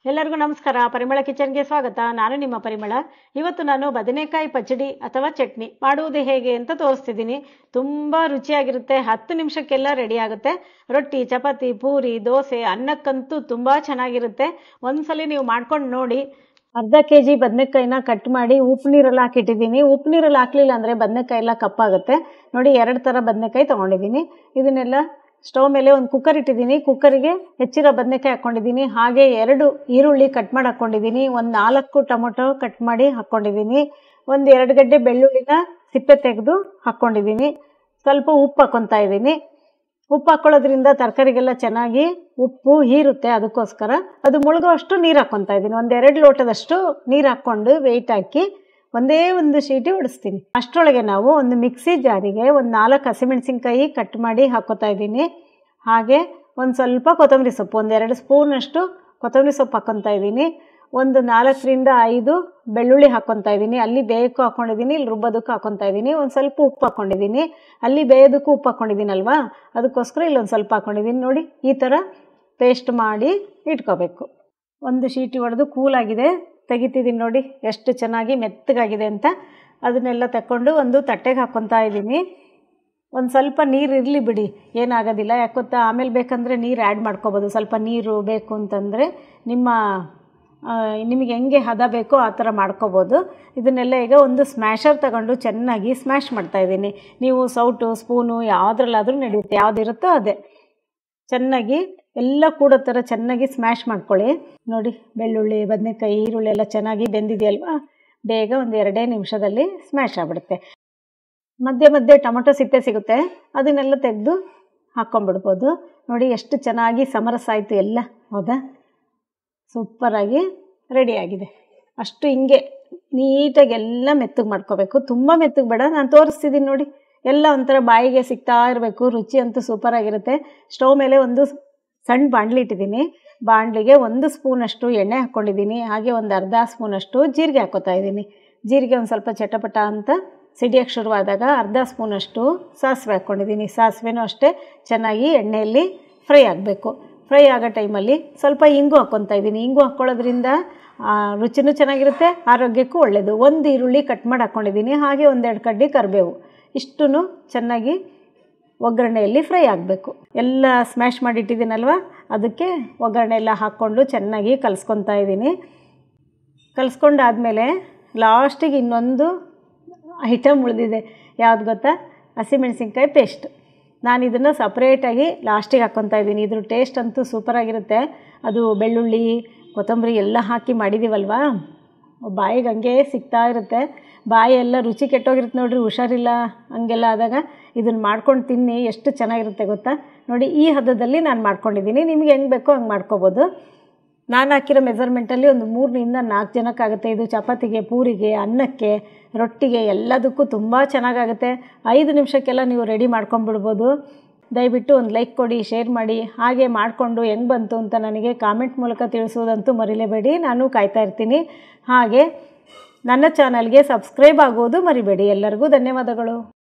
ಎಲ್ಲರಿಗೂ ನಮಸ್ಕಾರ. ಪರಿಮಳ ಕಿಚನ್ಗೆ ಸ್ವಾಗತ. ನಾನು ನಿಮ್ಮ ಪರಿಮಳ. ಇವತ್ತು ನಾನು ಬದನೆಕಾಯಿ ಪಚ್ಚಡಿ ಅಥವಾ ಚಟ್ನಿ ಮಾಡುವುದು ಹೇಗೆ ಅಂತ ತೋರಿಸ್ತಿದ್ದೀನಿ. ತುಂಬ ರುಚಿಯಾಗಿರುತ್ತೆ. 10 ನಿಮಿಷಕ್ಕೆಲ್ಲ ರೆಡಿ ಆಗುತ್ತೆ. ರೊಟ್ಟಿ, ಚಪಾತಿ, ಪೂರಿ, ದೋಸೆ, ಅನ್ನಕ್ಕಂತೂ ತುಂಬ ಚೆನ್ನಾಗಿರುತ್ತೆ. ಒಂದ್ಸಲಿ ನೀವು ಮಾಡ್ಕೊಂಡು ನೋಡಿ. ಅರ್ಧ kg ಬದನೆಕಾಯಿನ ಕಟ್ ಮಾಡಿ ಉಪ್ಪು ನೀರಲ್ಲಿ ಹಾಕಿಟ್ಟಿದ್ದೀನಿ. ಉಪ್ಪು ನೀರಲ್ಲಿ ಹಾಕಲಿಲ್ಲ ಅಂದರೆ ಬದನೆಕಾಯಿ ಎಲ್ಲ ಕಪ್ಪಾಗುತ್ತೆ. ನೋಡಿ, 2 ಥರ ಬದನೆಕಾಯಿ ತೊಗೊಂಡಿದ್ದೀನಿ. ಇದನ್ನೆಲ್ಲ ಸ್ಟವ್ ಮೇಲೆ ಒಂದು ಕುಕ್ಕರ್ ಇಟ್ಟಿದ್ದೀನಿ. ಕುಕ್ಕರಿಗೆ ಹೆಚ್ಚಿರೋ ಬದನೆಕಾಯಿ ಹಾಕ್ಕೊಂಡಿದ್ದೀನಿ. ಹಾಗೆ 2 ಈರುಳ್ಳಿ ಕಟ್ ಮಾಡಿ ಹಾಕ್ಕೊಂಡಿದ್ದೀನಿ. ಒಂದು 4 ಟೊಮೊಟೊ ಕಟ್ ಮಾಡಿ ಹಾಕ್ಕೊಂಡಿದ್ದೀನಿ. ಒಂದು 2 ಗಡ್ಡೆ ಬೆಳ್ಳುಳ್ಳಿನ ಸಿಪ್ಪೆ ತೆಗೆದು ಹಾಕ್ಕೊಂಡಿದ್ದೀನಿ. ಸ್ವಲ್ಪ ಉಪ್ಪು ಹಾಕ್ಕೊತಾ ಇದ್ದೀನಿ. ಉಪ್ಪು ಹಾಕ್ಕೊಳ್ಳೋದ್ರಿಂದ ತರಕಾರಿಗೆಲ್ಲ ಚೆನ್ನಾಗಿ ಉಪ್ಪು ಹೀರುತ್ತೆ. ಅದಕ್ಕೋಸ್ಕರ ಅದು ಮುಳುಗೋ ಅಷ್ಟು ನೀರು ಹಾಕ್ಕೊತಾ ಇದ್ದೀನಿ. ಒಂದು 2 ಲೋಟದಷ್ಟು ನೀರು ಹಾಕ್ಕೊಂಡು ವೆಯ್ಟ್ ಹಾಕಿ ಒಂದೇ ಒಂದು ಶೀಟಿ ಹೊಡಿಸ್ತೀನಿ. ಅಷ್ಟರೊಳಗೆ ನಾವು ಒಂದು ಮಿಕ್ಸಿ ಜಾರಿಗೆ ಒಂದು 4 ಹಸಿಮೆಣಸಿನ್ಕಾಯಿ ಕಟ್ ಮಾಡಿ ಹಾಕ್ಕೊತಾ ಇದ್ದೀನಿ. ಹಾಗೆ ಒಂದು ಸ್ವಲ್ಪ ಕೊತ್ತಂಬರಿ ಸೊಪ್ಪು, ಒಂದು 2 ಸ್ಪೂನಷ್ಟು ಕೊತ್ತಂಬರಿ ಸೊಪ್ಪು ಹಾಕ್ಕೊತಾ ಇದ್ದೀನಿ. ಒಂದು 4 ರಿಂದ 5 ಬೆಳ್ಳುಳ್ಳಿ ಹಾಕ್ಕೊತಾ ಇದ್ದೀನಿ. ಅಲ್ಲಿ ಬೇಯೋಕ್ಕೂ ಹಾಕ್ಕೊಂಡಿದ್ದೀನಿ, ಇಲ್ಲಿ ರುಬ್ಬೋದಕ್ಕೂ ಹಾಕ್ಕೊತಾ ಇದ್ದೀನಿ. ಒಂದು ಸ್ವಲ್ಪ ಉಪ್ಪು ಹಾಕ್ಕೊಂಡಿದ್ದೀನಿ. ಅಲ್ಲಿ ಬೇಯೋದಕ್ಕೂ ಉಪ್ಪು ಹಾಕ್ಕೊಂಡಿದ್ದೀನಲ್ವಾ, ಅದಕ್ಕೋಸ್ಕರ ಇಲ್ಲೊಂದು ಸ್ವಲ್ಪ ಹಾಕ್ಕೊಂಡಿದ್ದೀನಿ. ನೋಡಿ, ಈ ಥರ ಪೇಸ್ಟ್ ಮಾಡಿ ಇಟ್ಕೋಬೇಕು. ಒಂದು ಶೀಟಿ ಹೊಡೆದು ಕೂಲಾಗಿದೆ, ತೆಗಿತಿದ್ದೀನಿ. ನೋಡಿ ಎಷ್ಟು ಚೆನ್ನಾಗಿ ಮೆತ್ತಗಾಗಿದೆ ಅಂತ. ಅದನ್ನೆಲ್ಲ ತಗೊಂಡು ಒಂದು ತಟ್ಟೆಗೆ ಹಾಕ್ಕೊತಾ ಇದ್ದೀನಿ. ಒಂದು ಸ್ವಲ್ಪ ನೀರು ಇರಲಿ ಬಿಡಿ, ಏನಾಗೋದಿಲ್ಲ. ಯಾಕೊತ್ತಾ, ಆಮೇಲೆ ಬೇಕಂದರೆ ನೀರು ಆ್ಯಡ್ ಮಾಡ್ಕೋಬೋದು. ಸ್ವಲ್ಪ ನೀರು ಬೇಕು ಅಂತಂದರೆ ನಿಮಗೆ ಹೆಂಗೆ ಹದ ಬೇಕೋ ಆ ಥರ ಮಾಡ್ಕೋಬೋದು. ಇದನ್ನೆಲ್ಲ ಈಗ ಒಂದು ಸ್ಮ್ಯಾಶರ್ ತಗೊಂಡು ಚೆನ್ನಾಗಿ ಸ್ಮ್ಯಾಶ್ ಮಾಡ್ತಾಯಿದ್ದೀನಿ. ನೀವು ಸೌಟು, ಸ್ಪೂನು ಯಾವುದ್ರಲ್ಲಾದರೂ ನಡೆಯುತ್ತೆ, ಯಾವುದಿರುತ್ತೋ ಅದೇ. ಚೆನ್ನಾಗಿ ಎಲ್ಲ ಕೂಡೋ ಥರ ಚೆನ್ನಾಗಿ ಸ್ಮ್ಯಾಶ್ ಮಾಡ್ಕೊಳ್ಳಿ. ನೋಡಿ, ಬೆಳ್ಳುಳ್ಳಿ, ಬದನೆಕಾಯಿ, ಈರುಳ್ಳಿ ಎಲ್ಲ ಚೆನ್ನಾಗಿ ಬೆಂದಿದೆಯಲ್ವಾ, ಬೇಗ ಒಂದು 2 ನಿಮಿಷದಲ್ಲಿ ಸ್ಮ್ಯಾಶ್ ಆಗಿಬಿಡುತ್ತೆ. ಮಧ್ಯೆ ಮಧ್ಯೆ ಟೊಮೊಟೊ ಸಿಪ್ಪೆ ಸಿಗುತ್ತೆ, ಅದನ್ನೆಲ್ಲ ತೆಗೆದು ಹಾಕ್ಕೊಂಬಿಡ್ಬೋದು. ನೋಡಿ ಎಷ್ಟು ಚೆನ್ನಾಗಿ ಸಮರಸ ಆಯಿತು ಎಲ್ಲ. ಹೌದಾ, ಸೂಪರಾಗಿ ರೆಡಿಯಾಗಿದೆ. ಅಷ್ಟು ಹಿಂಗೆ ನೀಟಾಗಿ ಎಲ್ಲ ಮೆತ್ತಗೆ ಮಾಡ್ಕೋಬೇಕು. ತುಂಬ ಮೆತ್ತಗೆ ಬೇಡ, ನಾನು ತೋರಿಸ್ತಿದ್ದೀನಿ ನೋಡಿ. ಎಲ್ಲ ಒಂಥರ ಬಾಯಿಗೆ ಸಿಗ್ತಾ ಇರಬೇಕು. ರುಚಿ ಅಂತೂ ಸೂಪರಾಗಿರುತ್ತೆ. ಸ್ಟವ್ ಮೇಲೆ ಒಂದು ಸಣ್ಣ ಬಾಣಲಿ ಇಟ್ಟಿದ್ದೀನಿ. ಬಾಣಲಿಗೆ 1 ಸ್ಪೂನಷ್ಟು ಎಣ್ಣೆ ಹಾಕ್ಕೊಂಡಿದ್ದೀನಿ. ಹಾಗೆ ಒಂದು ಅರ್ಧ ಸ್ಪೂನಷ್ಟು ಜೀರಿಗೆ ಹಾಕ್ಕೋತಾ ಇದ್ದೀನಿ. ಜೀರಿಗೆ ಒಂದು ಸ್ವಲ್ಪ ಚಟಪಟ ಅಂತ ಸಿಡಿಯೋಕ್ಕೆ ಶುರುವಾದಾಗ ಅರ್ಧ ಸ್ಪೂನಷ್ಟು ಸಾಸಿವೆ ಹಾಕ್ಕೊಂಡಿದ್ದೀನಿ. ಸಾಸಿವೆನೂ ಅಷ್ಟೇ ಚೆನ್ನಾಗಿ ಎಣ್ಣೆಯಲ್ಲಿ ಫ್ರೈ ಆಗಬೇಕು. ಫ್ರೈ ಆಗೋ ಟೈಮಲ್ಲಿ ಸ್ವಲ್ಪ ಇಂಗು ಹಾಕ್ಕೊತಾ ಇದ್ದೀನಿ. ಇಂಗು ಹಾಕ್ಕೊಳ್ಳೋದ್ರಿಂದ ರುಚಿನೂ ಚೆನ್ನಾಗಿರುತ್ತೆ, ಆರೋಗ್ಯಕ್ಕೂ ಒಳ್ಳೆಯದು. 1 ಈರುಳ್ಳಿ ಕಟ್ ಮಾಡಿ ಹಾಕ್ಕೊಂಡಿದ್ದೀನಿ. ಹಾಗೆ 1-2 ಕಡ್ಡಿ ಕರಿಬೇವು. ಇಷ್ಟೂ ಚೆನ್ನಾಗಿ ಒಗ್ಗರಣೆಯಲ್ಲಿ ಫ್ರೈ ಆಗಬೇಕು. ಎಲ್ಲ ಸ್ಮ್ಯಾಶ್ ಮಾಡಿಟ್ಟಿದ್ದೀನಲ್ವ, ಅದಕ್ಕೆ ಒಗ್ಗರಣೆ ಎಲ್ಲ ಹಾಕ್ಕೊಂಡು ಚೆನ್ನಾಗಿ ಕಲಿಸ್ಕೊತಾ ಇದ್ದೀನಿ. ಕಲಿಸ್ಕೊಂಡಾದಮೇಲೆ ಲಾಸ್ಟಿಗೆ ಇನ್ನೊಂದು ಐಟಮ್ ಉಳಿದಿದೆ. ಯಾವ್ದು ಗೊತ್ತಾ? ಹಸಿಮೆಣಸಿನ್ಕಾಯಿ ಪೇಸ್ಟ್. ನಾನು ಇದನ್ನು ಸಪ್ರೇಟಾಗಿ ಲಾಸ್ಟಿಗೆ ಹಾಕ್ಕೊತಾ ಇದ್ದೀನಿ. ಇದ್ರ ಟೇಸ್ಟ್ ಅಂತೂ ಸೂಪರಾಗಿರುತ್ತೆ. ಅದು ಬೆಳ್ಳುಳ್ಳಿ, ಕೊತ್ತಂಬರಿ ಎಲ್ಲ ಹಾಕಿ ಮಾಡಿದ್ದೀವಲ್ವ, ಬಾಯಿಗೆ ಹಂಗೆ ಸಿಗ್ತಾ ಇರುತ್ತೆ. ಬಾಯೆಲ್ಲ ರುಚಿ ಕೆಟ್ಟೋಗಿರುತ್ತೆ ನೋಡಿರಿ, ಹುಷಾರಿಲ್ಲ ಹಂಗೆಲ್ಲ ಆದಾಗ ಇದನ್ನು ಮಾಡ್ಕೊಂಡು ತಿನ್ನಿ, ಎಷ್ಟು ಚೆನ್ನಾಗಿರುತ್ತೆ ಗೊತ್ತಾ. ನೋಡಿ, ಈ ಹದದಲ್ಲಿ ನಾನು ಮಾಡ್ಕೊಂಡಿದ್ದೀನಿ. ನಿಮ್ಗೆ ಹೆಂಗೆ ಬೇಕೋ ಹಂಗೆ ಮಾಡ್ಕೋಬೋದು. ನಾನು ಹಾಕಿರೋ ಮೆಜರ್ಮೆಂಟಲ್ಲಿ ಒಂದು 3 ರಿಂದ 4 ಜನಕ್ಕಾಗುತ್ತೆ. ಇದು ಚಪಾತಿಗೆ, ಪೂರಿಗೆ, ಅನ್ನಕ್ಕೆ, ರೊಟ್ಟಿಗೆ ಎಲ್ಲದಕ್ಕೂ ತುಂಬ ಚೆನ್ನಾಗಾಗುತ್ತೆ. 5 ನಿಮಿಷಕ್ಕೆಲ್ಲ ನೀವು ರೆಡಿ ಮಾಡ್ಕೊಂಬಿಡ್ಬೋದು. ದಯವಿಟ್ಟು ಒಂದು ಲೈಕ್ ಕೊಡಿ, ಶೇರ್ ಮಾಡಿ. ಹಾಗೆ ಮಾಡಿಕೊಂಡು ಹೆಂಗೆ ಬಂತು ಅಂತ ನನಗೆ ಕಾಮೆಂಟ್ ಮೂಲಕ ತಿಳಿಸೋದಂತೂ ಮರಿಲೇಬೇಡಿ. ನಾನು ಕಾಯ್ತಾ ಇರ್ತೀನಿ. ಹಾಗೆ ನನ್ನ ಚಾನಲ್ಗೆ ಸಬ್ಸ್ಕ್ರೈಬ್ ಆಗೋದು ಮರಿಬೇಡಿ. ಎಲ್ಲರಿಗೂ ಧನ್ಯವಾದಗಳು.